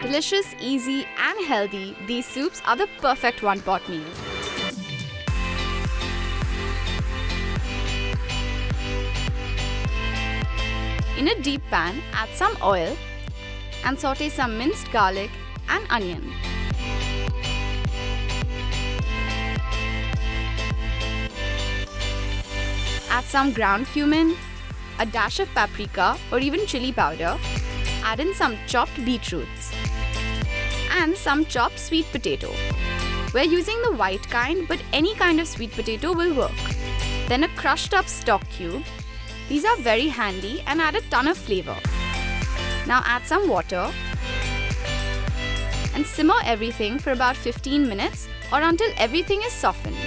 Delicious, easy and healthy, these soups are the perfect one-pot meal. In a deep pan, add some oil and saute some minced garlic and onion. Add some ground cumin, a dash of paprika or even chili powder. Add in some chopped beetroots and some chopped sweet potato. We're using the white kind, but any kind of sweet potato will work. Then a crushed up stock cube. These are very handy and add a ton of flavor. Now add some water and simmer everything for about 15 minutes or until everything is softened.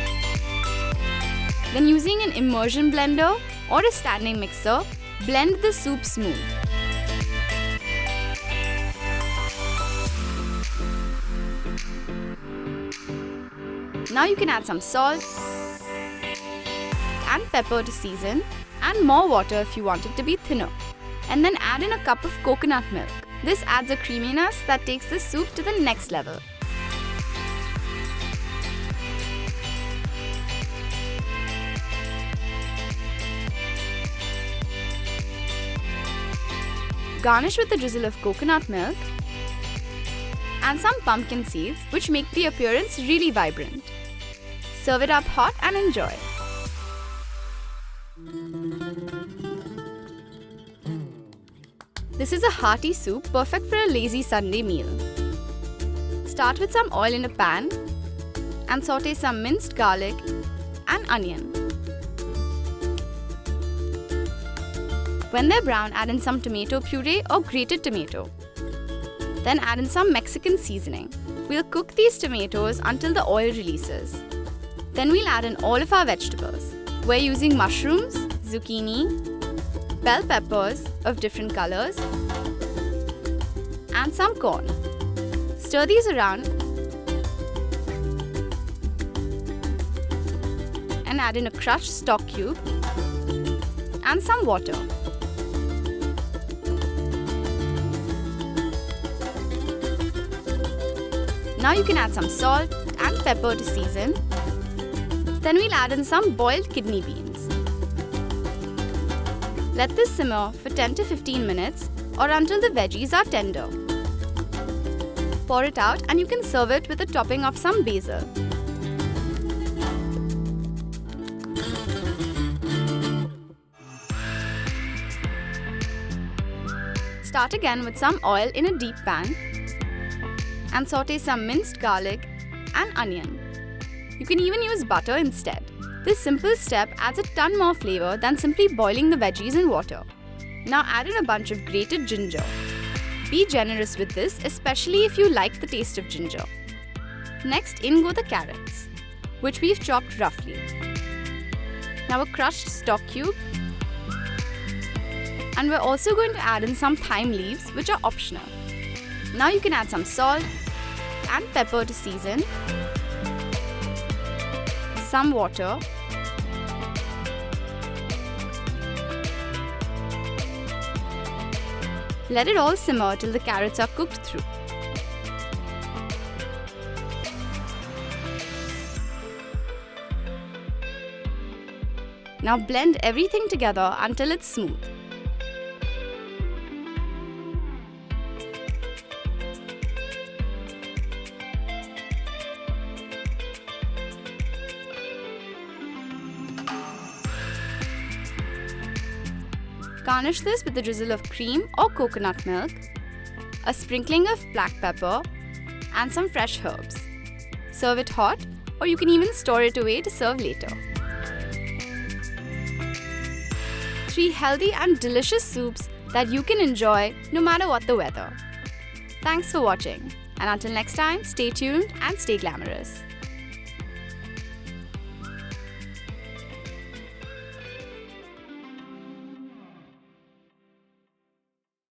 Then using an immersion blender or a standing mixer, blend the soup smooth. Now you can add some salt and pepper to season and more water if you want it to be thinner. And then add in a cup of coconut milk. This adds a creaminess that takes the soup to the next level. Garnish with a drizzle of coconut milk and some pumpkin seeds, which make the appearance really vibrant. Serve it up hot and enjoy. This is a hearty soup perfect for a lazy Sunday meal. Start with some oil in a pan and saute some minced garlic and onion. When they're brown, add in some tomato puree or grated tomato. Then add in some Mexican seasoning. We'll cook these tomatoes until the oil releases. Then we'll add in all of our vegetables. We're using mushrooms, zucchini, bell peppers of different colors, and some corn. Stir these around and add in a crushed stock cube and some water. Now you can add some salt and pepper to season. Then we'll add in some boiled kidney beans. Let this simmer for 10 to 15 minutes or until the veggies are tender. Pour it out and you can serve it with a topping of some basil. Start again with some oil in a deep pan and saute some minced garlic and onion. You can even use butter instead. This simple step adds a ton more flavor than simply boiling the veggies in water. Now add in a bunch of grated ginger. Be generous with this, especially if you like the taste of ginger. Next in go the carrots, which we've chopped roughly. Now a crushed stock cube. And we're also going to add in some thyme leaves, which are optional. Now you can add some salt and pepper to season, some water, let it all simmer till the carrots are cooked through. Now blend everything together until it's smooth. Garnish this with a drizzle of cream or coconut milk, a sprinkling of black pepper, and some fresh herbs. Serve it hot, or you can even store it away to serve later. 3 healthy and delicious soups that you can enjoy no matter what the weather. Thanks for watching, and until next time, stay tuned and stay glamorous.